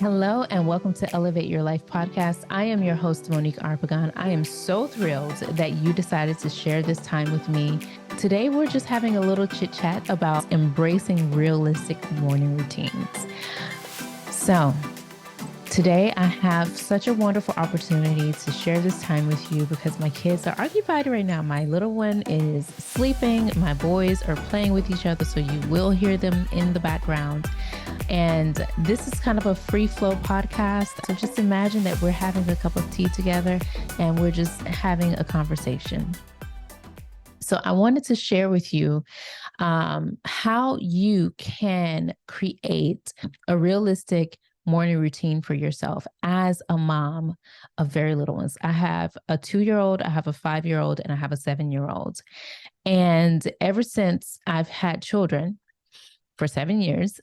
Hello and welcome to Elevate Your Life podcast. I am your host, Monique Arpagon. I am so thrilled that you decided to share this time with me. Today, we're just having a little chit chat about embracing realistic morning routines. So, today, I have such a wonderful opportunity to share this time with you because my kids are occupied right now. My little one is sleeping. My boys are playing with each other, so you will hear them in the background. And this is kind of a free flow podcast. So just imagine that we're having a cup of tea together and we're just having a conversation. So I wanted to share with you how you can create a realistic morning routine for yourself as a mom of very little ones. I have a 2-year-old, I have a 5-year-old, and I have a 7-year-old. And ever since I've had children, for 7 years,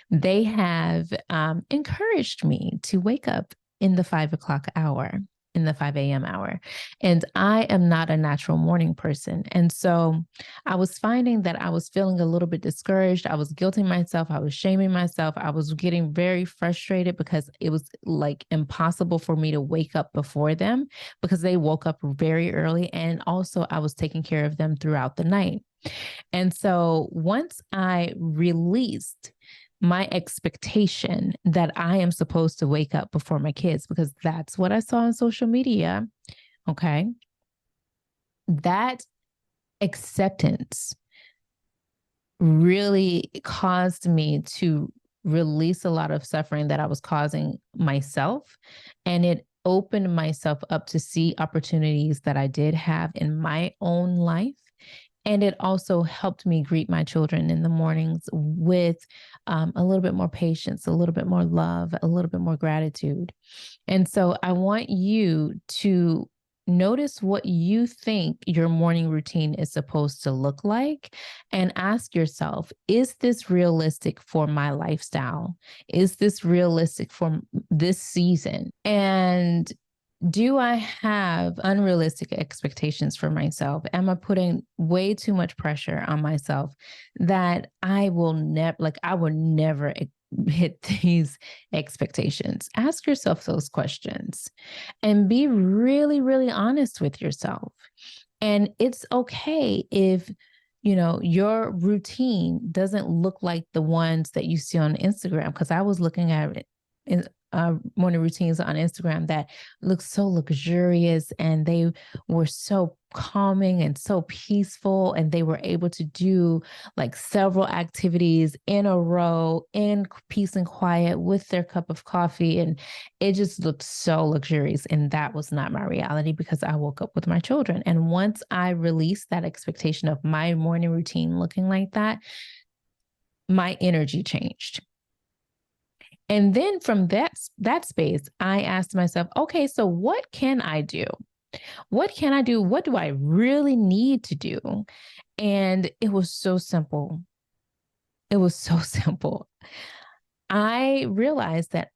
they have encouraged me to wake up in the 5 o'clock hour, in the 5 a.m. hour. And I am not a natural morning person. And so I was finding that I was feeling a little bit discouraged. I was guilting myself. I was shaming myself. I was getting very frustrated because it was like impossible for me to wake up before them because they woke up very early. And also I was taking care of them throughout the night. And so once I released my expectation that I am supposed to wake up before my kids, because that's what I saw on social media, okay, that acceptance really caused me to release a lot of suffering that I was causing myself. And it opened myself up to see opportunities that I did have in my own life. And it also helped me greet my children in the mornings with a little bit more patience, a little bit more love, a little bit more gratitude. And so I want you to notice what you think your morning routine is supposed to look like and ask yourself, is this realistic for my lifestyle? Is this realistic for this season? And do I have unrealistic expectations for myself? Am I putting way too much pressure on myself that I will never hit these expectations? Ask yourself those questions and be really, really honest with yourself. And it's okay if your routine doesn't look like the ones that you see on Instagram, because I was looking at it in morning routines on Instagram that look so luxurious and they were so calming and so peaceful, and they were able to do like several activities in a row in peace and quiet with their cup of coffee, and it just looked so luxurious. And that was not my reality because I woke up with my children. And once I released that expectation of my morning routine looking like that, my energy changed. And then from that space, I asked myself, okay, so what can I do? What can I do? What do I really need to do? And it was so simple. It was so simple. I realized that,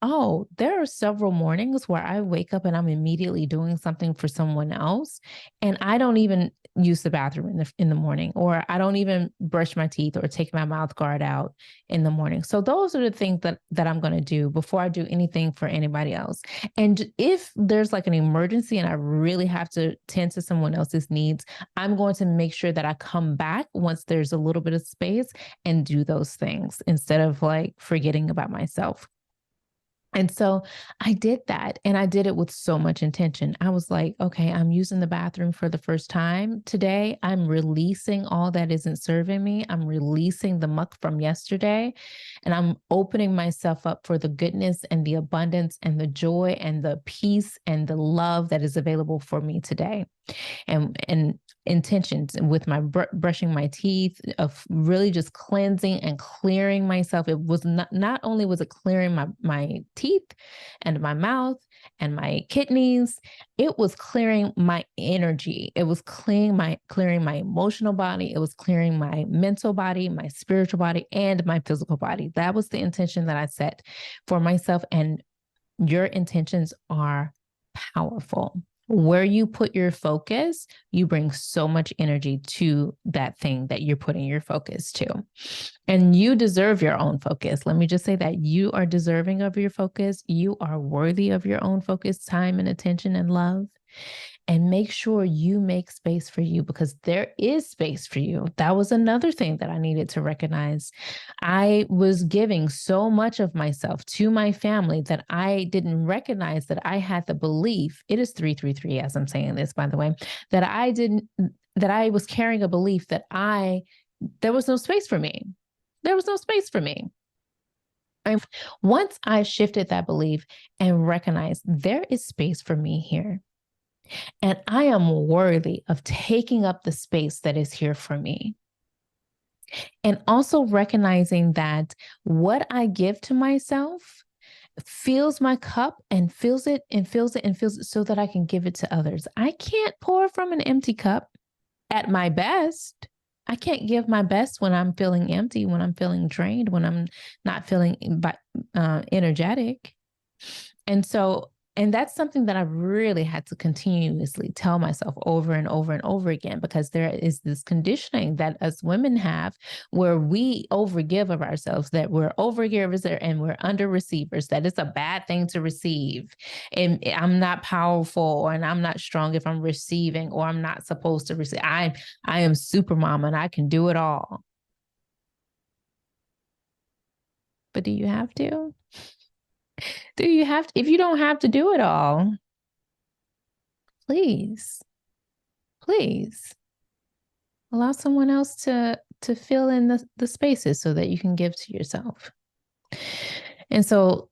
there are several mornings where I wake up and I'm immediately doing something for someone else. And I don't even use the bathroom in the morning, or I don't even brush my teeth or take my mouth guard out in the morning. So those are the things that I'm going to do before I do anything for anybody else. And if there's like an emergency and I really have to tend to someone else's needs, I'm going to make sure that I come back once there's a little bit of space and do those things instead of like forgetting about myself. And so I did that, and I did it with so much intention. I was like, okay, I'm using the bathroom for the first time today. I'm releasing all that isn't serving me. I'm releasing the muck from yesterday, and I'm opening myself up for the goodness and the abundance and the joy and the peace and the love that is available for me today. And intentions with my brushing my teeth, of really just cleansing and clearing myself. It was not only was it clearing my teeth and my mouth and my kidneys, it was clearing my energy. It was clearing my emotional body. It was clearing my mental body, my spiritual body, and my physical body. That was the intention that I set for myself. And your intentions are powerful. Where you put your focus, you bring so much energy to that thing that you're putting your focus to. And you deserve your own focus. Let me just say that you are deserving of your focus. You are worthy of your own focus, time, and attention and love. And make sure you make space for you, because there is space for you. That was another thing that I needed to recognize. I was giving so much of myself to my family that I didn't recognize that I had the belief. It is 333 as I'm saying this, by the way, that I was carrying a belief that there was no space for me. There was no space for me. And once I shifted that belief and recognized there is space for me here, and I am worthy of taking up the space that is here for me. And also recognizing that what I give to myself fills my cup and fills it and fills it and fills it so that I can give it to others. I can't pour from an empty cup at my best. I can't give my best when I'm feeling empty, when I'm feeling drained, when I'm not feeling energetic. And that's something that I really had to continuously tell myself over and over and over again, because there is this conditioning that us women have where we overgive of ourselves, that we're overgivers and we're under receivers, that it's a bad thing to receive. And I'm not powerful, and I'm not strong if I'm receiving, or I'm not supposed to receive. I am super mama and I can do it all. But do you have to? Do you have to? If you don't have to do it all, please allow someone else to fill in the spaces so that you can give to yourself. And so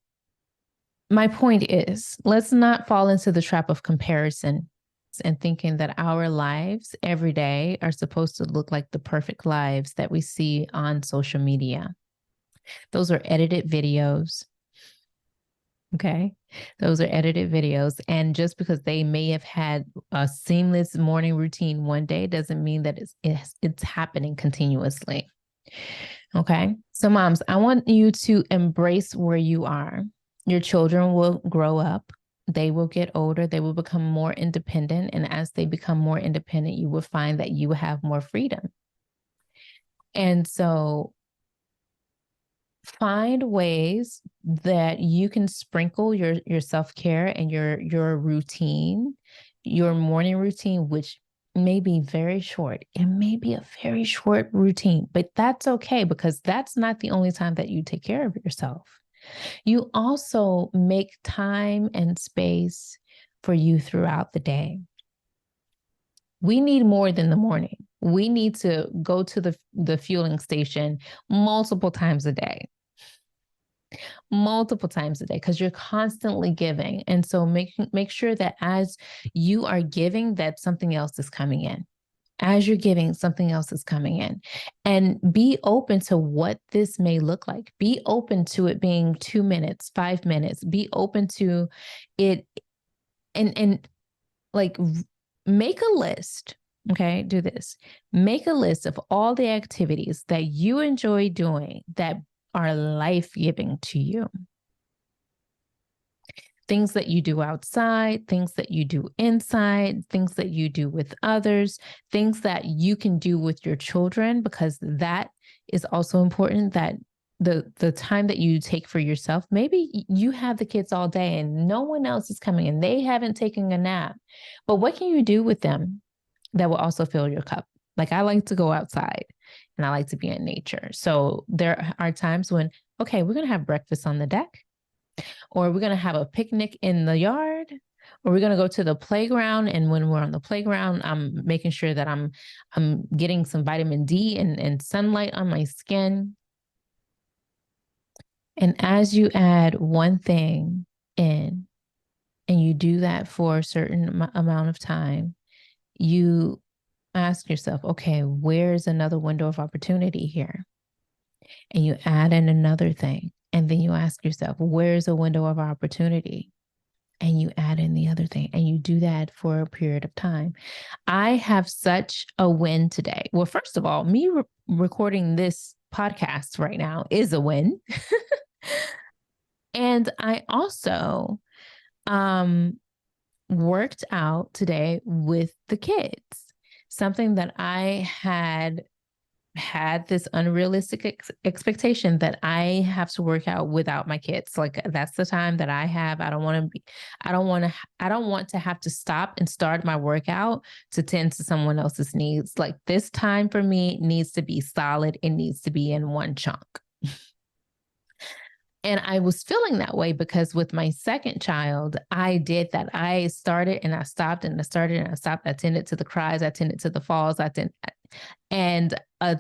my point is, let's not fall into the trap of comparison and thinking that our lives every day are supposed to look like the perfect lives that we see on social media. Those are edited videos. Okay. Those are edited videos. And just because they may have had a seamless morning routine one day doesn't mean that it's happening continuously. Okay. So moms, I want you to embrace where you are. Your children will grow up. They will get older. They will become more independent. And as they become more independent, you will find that you have more freedom. And so find ways that you can sprinkle your self-care and your routine, your morning routine, which may be very short. It may be a very short routine, but that's okay, because that's not the only time that you take care of yourself. You also make time and space for you throughout the day. We need more than the morning. We need to go to the fueling station multiple times a day, because you're constantly giving. And so make sure that as you are giving, that something else is coming in. As you're giving, something else is coming in. And be open to what this may look like. Be open to it being 2 minutes, 5 minutes. Be open to it, and like, make a list. Okay, do this. Make a list of all the activities that you enjoy doing that are life-giving to you. Things that you do outside, things that you do inside, things that you do with others, things that you can do with your children, because that is also important. That the time that you take for yourself, maybe you have the kids all day and no one else is coming in. They haven't taken a nap. But what can you do with them that will also fill your cup? Like, I like to go outside and I like to be in nature. So there are times when, okay, we're going to have breakfast on the deck, or we're going to have a picnic in the yard, or we're going to go to the playground. And when we're on the playground, I'm making sure that I'm getting some vitamin D and sunlight on my skin. And as you add one thing in, and you do that for a certain amount of time, you ask yourself, okay, where's another window of opportunity here? And you add in another thing. And then you ask yourself, where's a window of opportunity? And you add in the other thing. And you do that for a period of time. I have such a win today. Well, first of all, me recording this podcast right now is a win. And I also worked out today with the kids, something that I had this unrealistic expectation that I have to work out without my kids. Like that's the time that I have. I don't want to have to stop and start my workout to tend to someone else's needs. Like this time for me needs to be solid. It needs to be in one chunk. And I was feeling that way because with my second child, I did that. I started and I stopped and I started and I stopped. I tended to the cries. I tended to the falls. And a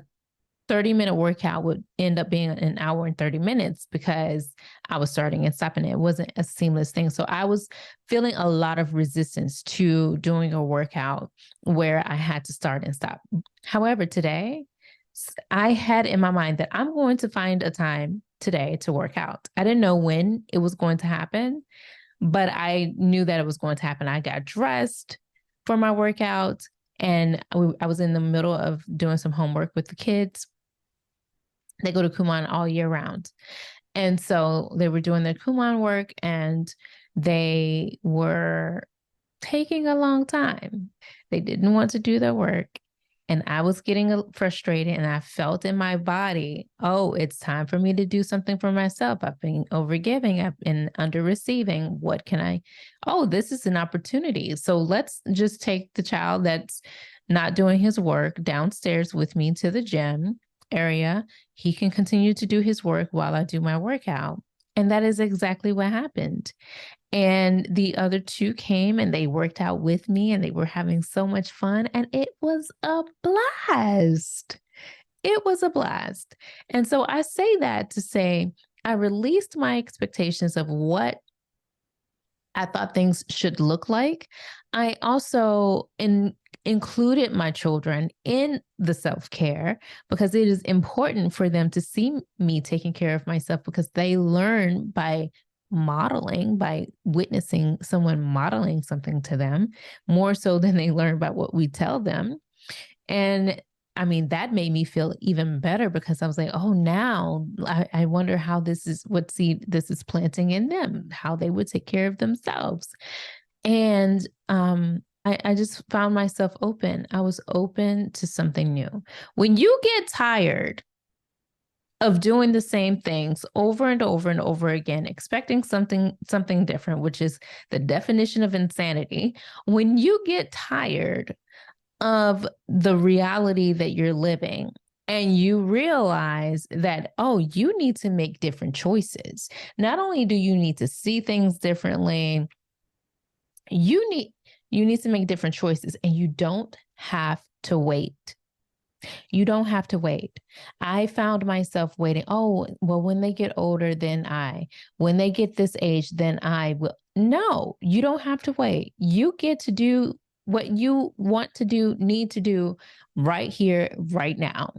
30-minute workout would end up being an hour and 30 minutes because I was starting and stopping. It wasn't a seamless thing. So I was feeling a lot of resistance to doing a workout where I had to start and stop. However, today, I had in my mind that I'm going to find a time today to work out. I didn't know when it was going to happen, but I knew that it was going to happen. I got dressed for my workout and I was in the middle of doing some homework with the kids. They go to Kumon all year round. And so they were doing their Kumon work and they were taking a long time. They didn't want to do their work. And I was getting frustrated and I felt in my body, oh, it's time for me to do something for myself. I've been overgiving. I've been under receiving. What can I? Oh, this is an opportunity. So let's just take the child that's not doing his work downstairs with me to the gym area. He can continue to do his work while I do my workout. And that is exactly what happened. And the other two came and they worked out with me and they were having so much fun. And it was a blast. It was a blast. And so I say that to say, I released my expectations of what I thought things should look like. I also included my children in the self-care because it is important for them to see me taking care of myself because they learn by modeling, by witnessing someone modeling something to them more so than they learn by what we tell them. And I mean, that made me feel even better because I was like, oh, now I wonder how this is, what seed this is planting in them, how they would take care of themselves. And I just found myself open. I was open to something new. When you get tired of doing the same things over and over and over again, expecting something different, which is the definition of insanity, when you get tired of the reality that you're living and you realize that, oh, you need to make different choices. Not only do you need to see things differently, you need to make different choices and you don't have to wait. You don't have to wait. I found myself waiting. Oh, well, when they get older, when they get this age, then I will. No, you don't have to wait. You get to do what you want to do, need to do right here, right now.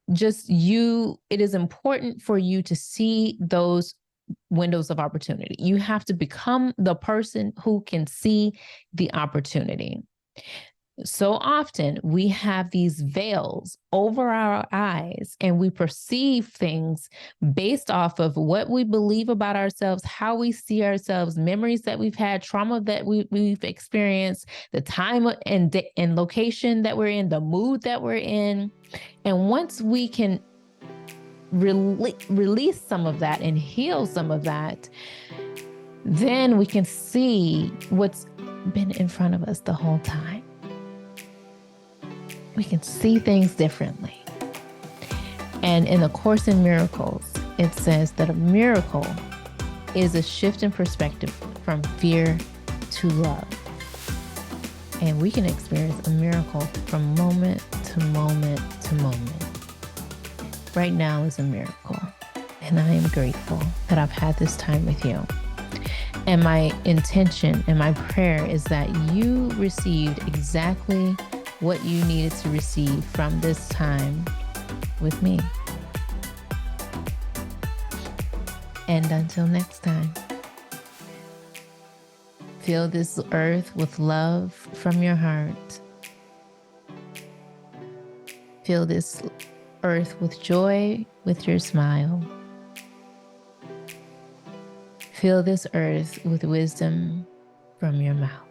It is important for you to see those windows of opportunity. You have to become the person who can see the opportunity. So often we have these veils over our eyes and we perceive things based off of what we believe about ourselves, how we see ourselves, memories that we've had, trauma that we've experienced, the time and location that we're in, the mood that we're in. And once we can release some of that and heal some of that, then we can see what's been in front of us the whole time. We can see things differently. And in the Course in Miracles, it says that a miracle is a shift in perspective from fear to love. And we can experience a miracle from moment to moment to moment. Right now is a miracle. And I am grateful that I've had this time with you. And my intention and my prayer is that you received exactly what you needed to receive from this time with me. And until next time, fill this earth with love from your heart. Fill this earth with joy with your smile. Fill this earth with wisdom from your mouth.